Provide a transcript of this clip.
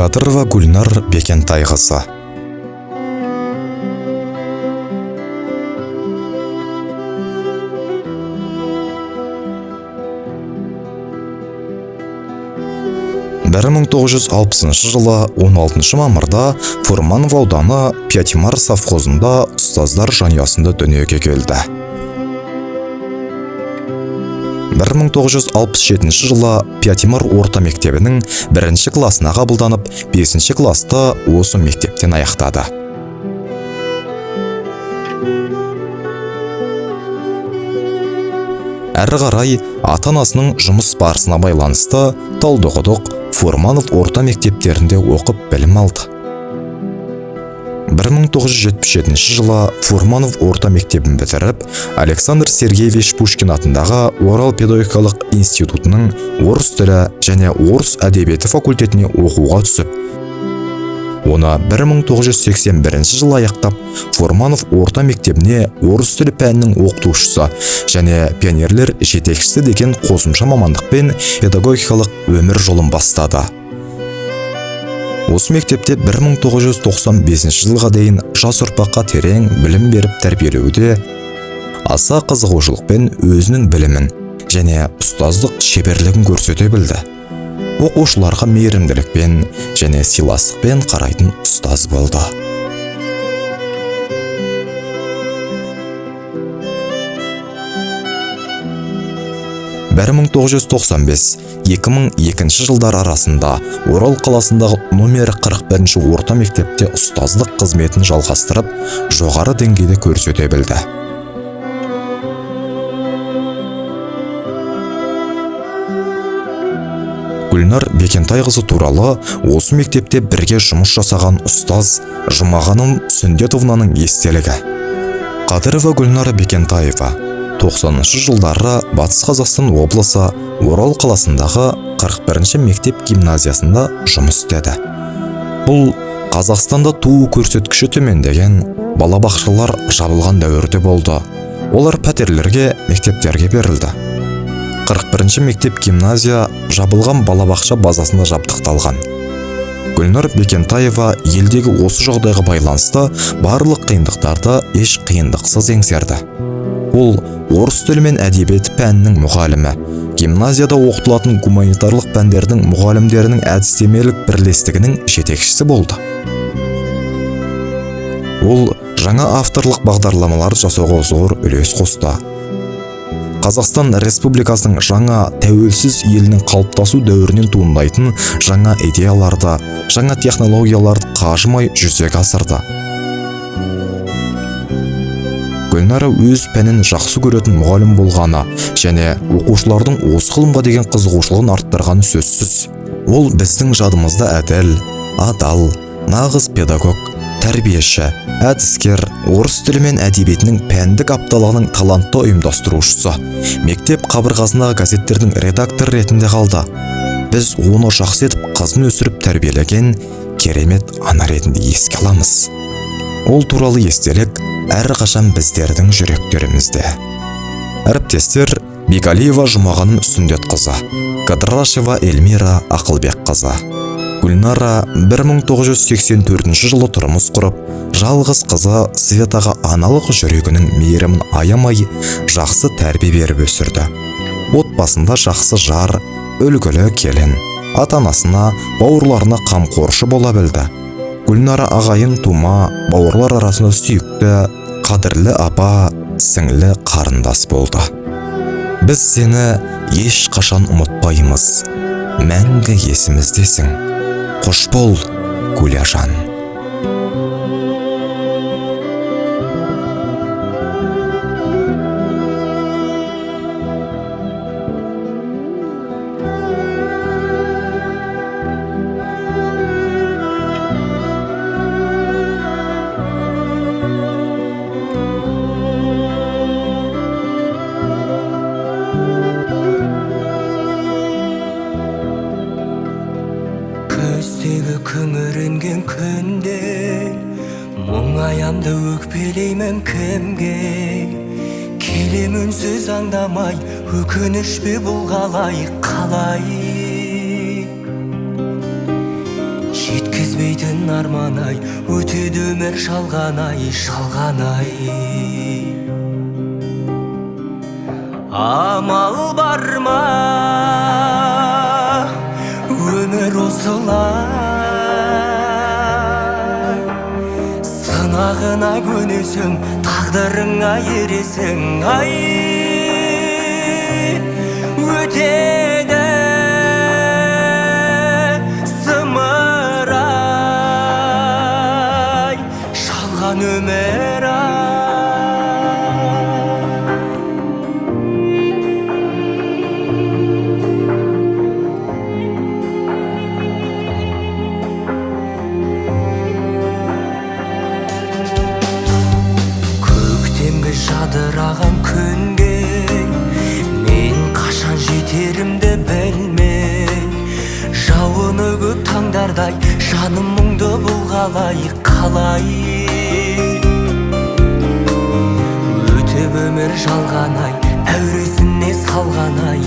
Кадырова Гүлнар Бекентайқызы. Бір 1960 жылы 16 мамырда Фурманов ауданы Пятимар совхозында ұстаздар жанұясында дүниеге келді. 1967 жылы Пятимар орта мектебінің 1 классына қабылданып, 5 класты осы мектептен аяқтады. Әрі қарай ата-анасының жұмыс барысына байланысты Талдықұдық, Фурманов орта мектептерінде оқып білім алды. 1977 жылы Фурманов орта мектебін бітіріп, Александр Сергеевич Пушкин атындағы Орал педагогикалық институтының орыс тілі және орыс әдебиеті факультетіне оқуға түсіп, оны 1981 жылы аяқтап, Фурманов орта мектебіне орыс тілі пәнінің оқытушысы және пионерлер жетекшісі деген қосымша мамандықпен педагогикалық өмір жолын бастады. Осы мектепте 1995 жылға дейін жас ұрпаққа терең білім беріп тәрбиелеуде аса қызығушылықпен өзінің білімін және ұстаздық шеберлігін көрсете білді. Оқушыларға мейірімділікпен және сыйластықпен қарайтын ұстаз болды. Бір 1995-2002 жылдар арасында Орал қаласындағы номері 41 орта мектепте ұстаздық қызметін жалғастырып, жоғары деңгейде көрсете білді. Гүлнар Бекентайқызы туралы осы мектепте бірге жұмыс жасаған ұстаз Жұмағаным Сүндетовнаның естелігі. Кадырова Гүлнар Бекентаева 90-шы жылдары Батыс Қазақстан облысы Орал қаласындағы 41-ші мектеп гимназиясында жұмыс істеді. Бұл Қазақстанда туу көрсеткіші төмендеген балабақшалар жабылған дәуірде болды. Олар пәтерлерге, мектептерге берілді. 41-ші мектеп гимназия жабылған балабақша базасында жабдықталған. Гүлнар Бекентаева елдегі осы жағдайға байланысты барлық қиындықтарды еш қиындықсыз еңсерді. Ол орыс тілі мен әдебиеті пәнінің мұғалімі, гимназияда оқытылатын гуманитарлық пәндердің мұғалімдерінің әдістемелік бірлестігінің жетекшісі болды. Ол жаңа авторлық бағдарламалар жасауға зор үлес қосты. Қазақстан Республикасының жаңа тәуелсіз елінің қалыптасу дәуірінен туындайтын жаңа идеяларды, жаңа технологияларды қажымай жүзеге асырды. Гүлнара өз пәнін жақсы көретін мұғалім болғаны және оқушылардың осы ғылымға деген қызығушылығын арттырғаны сөзсіз. Ол біздің жадымызда әділ, адал, нағыз педагог, тәрбиеші, әдіскер, орыс тілі мен әдебиетінің пәндік апталығының талантты ұйымдастырушысы, мектеп қабырғасындағы газеттердің редактор ретінде қалды. Біз оны жақсы етіп қызын өсіріп тәрбиелеген керемет ана ретінде еске аламыз. Ол туралы естелік әрқашан біздердің жүректерімізде. Әріптестер: Бекалиева Жұмағаным Сүндетқызы, Кадрашева Эльмира Ақылбекқызы. Гүлнара 1984 жылы тұрмыс құрып, жалғыз қызы Светаға аналық жүрегінің мейірімін аямай, жақсы тәрбие беріп өсірді. Отбасында жақсы жар, үлгілі келін, ата-анасына, бауырларына қамқоршы бола білді. Гүлнара ағайын тума, бауырлар арасында сүйікті, қадірлі апа, сіңлі қарындас болды. Біз сені еш қашан ұмытпаймыз. Мәңгі есіміздесің. Қош бол, Гүляжан. Көздегі күңіренген күнде мұңаямды өкпелеймін кімге, келем үнсіз аңдамай, өкініш пе бұл қалай жетпейтін арман-ай, өтеді өмір жалған-ай, жалған-ай. Амал бар ма өмір осылай, сынағына көнесің, тағдырыңа ересің, ай, өтеді зымырай, жалған өмір ай. Жадыраған күнге мен қашан жетерімді білмей, жауыны көп таңдардай жаным мұңды бұлғалай, қалай өтіп өмір жалған-ай, әуресіне салған-ай,